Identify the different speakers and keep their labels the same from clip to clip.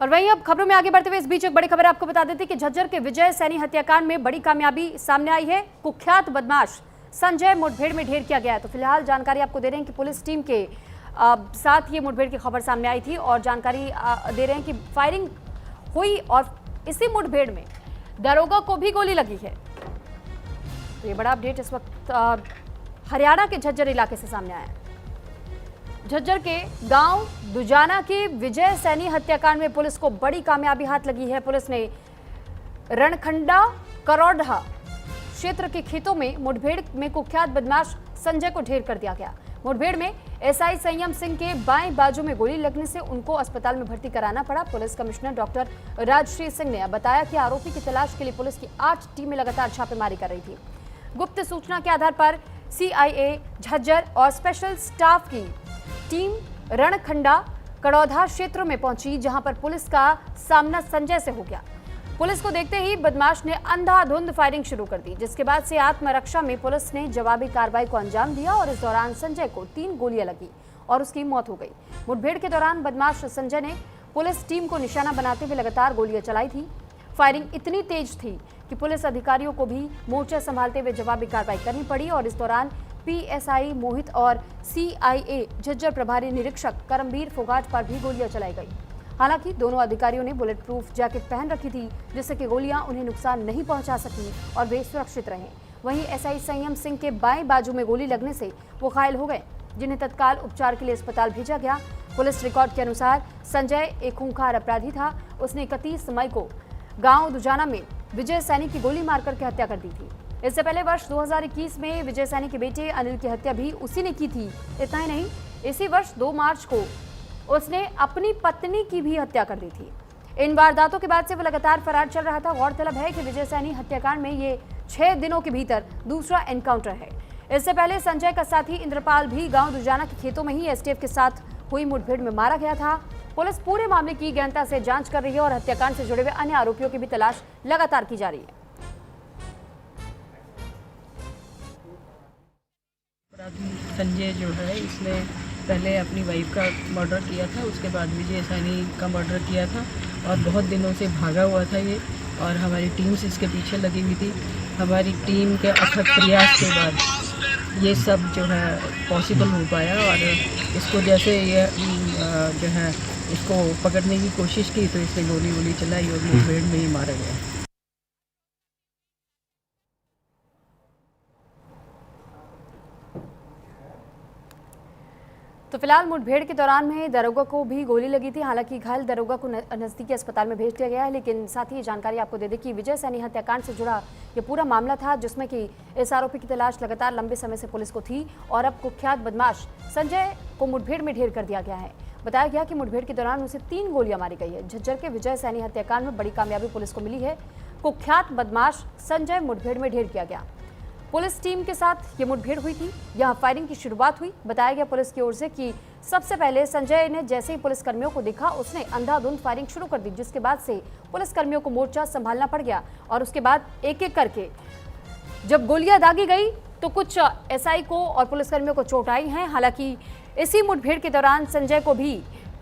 Speaker 1: और वहीं अब खबरों में आगे बढ़ते हुए इस बीच एक बड़ी खबर आपको बता देते कि झज्जर के विजय सैनी हत्याकांड में बड़ी कामयाबी सामने आई है। कुख्यात बदमाश संजय मुठभेड़ में ढेर किया गया है। तो फिलहाल जानकारी आपको दे रहे हैं कि पुलिस टीम के साथ ये मुठभेड़ की खबर सामने आई थी और जानकारी दे रहे हैं कि फायरिंग हुई और इसी मुठभेड़ में दरोगा को भी गोली लगी है। तो ये बड़ा अपडेट इस वक्त हरियाणा के झज्जर इलाके से सामने आया है। झज्जर के गांव दुजाना के विजय सैनी हत्याकांड में पुलिस को बड़ी कामयाबी हाथ लगी है। पुलिस ने रणखंडा करोढ़ा क्षेत्र के खेतों में मुठभेड़ में कुख्यात बदमाश संजय को ढेर कर दिया गया। मुठभेड़ में एसआई संयम सिंह के बाएं बाजू में गोली लगने से उनको अस्पताल में भर्ती कराना पड़ा। Police commissioner doctor Rajshree Singh ने बताया कि आरोपी की तलाश के लिए पुलिस की 8 टीमें लगातार छापेमारी कर रही थी। गुप्त सूचना के आधार पर सीआईए झज्जर और स्पेशल स्टाफ की टीम रणखंडा कड़ौधा क्षेत्र में पहुंची, जहां पर पुलिस का सामना संजय से हो गया। पुलिस को देखते ही बदमाश ने अंधाधुंध फायरिंग शुरू कर दी, जिसके बाद से आत्मरक्षा में पुलिस ने जवाबी कार्रवाई को अंजाम दिया और इस दौरान संजय को 3 गोलियां लगी और उसकी मौत हो गई। मुठभेड़ के दौरान बदमाश संजय ने पुलिस टीम को निशाना बनाते हुए लगातार गोलियां चलाई थी। फायरिंग इतनी तेज थी कि पुलिस अधिकारियों को भी मोर्चा संभालते हुए जवाबी कार्रवाई करनी पड़ी और इस दौरान पीएसआई मोहित और सीआईए झज्जर प्रभारी निरीक्षक करमबीर फोगाट पर भी गोलियां चलाई गई। हालांकि दोनों अधिकारियों ने बुलेट प्रूफ जैकेट पहन रखी थी, जिससे कि गोलियां उन्हें नुकसान नहीं पहुंचा सकी और वे सुरक्षित रहे। वहीं एसआई संयम सिंह के बाएं बाजू में गोली लगने से वो घायल हो गए, जिन्हें तत्काल उपचार के लिए अस्पताल भेजा गया। पुलिस रिकॉर्ड के अनुसार संजय एक खूंखार अपराधी था। उसने 31 मई को गांव दुजाना में विजय सैनी की गोली मारकर के हत्या कर दी थी। इससे पहले वर्ष 2021 में विजय सैनी के बेटे अनिल की हत्या भी उसी ने की थी। इतना ही नहीं, इसी वर्ष 2 मार्च को उसने अपनी पत्नी की भी हत्या कर दी थी। इन वारदातों के बाद से वो लगातार फरार चल रहा था। गौरतलब है कि विजय सैनी हत्याकांड में ये 6 दिनों के भीतर दूसरा एनकाउंटर है। इससे पहले संजय का साथी इंद्रपाल भी गांव दुजाना के खेतों में ही एसटीएफ के साथ हुई मुठभेड़ में मारा गया था। पुलिस पूरे मामले की गहनता से जांच कर रही है और हत्याकांड से जुड़े हुए अन्य आरोपियों की भी तलाश लगातार की जा रही है।
Speaker 2: संजय जो है, इसने पहले अपनी वाइफ का मर्डर किया था, उसके बाद विजय सैनी का मर्डर किया था और बहुत दिनों से भागा हुआ था ये, और हमारी टीम से इसके पीछे लगी हुई थी। हमारी टीम के अथक प्रयास के बाद ये सब जो है पॉसिबल हो पाया और इसको जैसे ये जो है इसको पकड़ने की कोशिश की तो इसने गोली चलाई और मुठभेड़ में ही मारा गया।
Speaker 1: तो फिलहाल मुठभेड़ के दौरान में दरोगा को भी गोली लगी थी। हालांकि घायल दरोगा को नजदीकी अस्पताल में भेज दिया गया है, लेकिन साथ ही जानकारी आपको दे दें कि विजय सैनी हत्याकांड से जुड़ा ये पूरा मामला था, जिसमें कि इस आरोपी की तलाश लगातार लंबे समय से पुलिस को थी और अब कुख्यात बदमाश संजय को मुठभेड़ में ढेर कर दिया गया है। बताया गया कि मुठभेड़ के दौरान उसे 3 गोलियां मारी गई है। झज्जर के विजय सैनी हत्याकांड में बड़ी कामयाबी पुलिस को मिली है। कुख्यात बदमाश संजय मुठभेड़ में ढेर किया गया। पुलिस टीम के साथ ये मुठभेड़ हुई थी। यहां फायरिंग की शुरुआत हुई। बताया गया पुलिस की ओर से कि सबसे पहले संजय ने जैसे ही पुलिसकर्मियों को देखा, उसने अंधाधुंध फायरिंग शुरू कर दी, जिसके बाद से पुलिसकर्मियों को मोर्चा संभालना पड़ गया और उसके बाद एक एक करके जब गोलियां दागी गई तो कुछ एसआई को और पुलिसकर्मियों को चोट आई है। हालांकि इसी मुठभेड़ के दौरान संजय को भी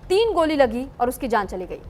Speaker 1: 3 गोली लगी और उसकी जान चली गई।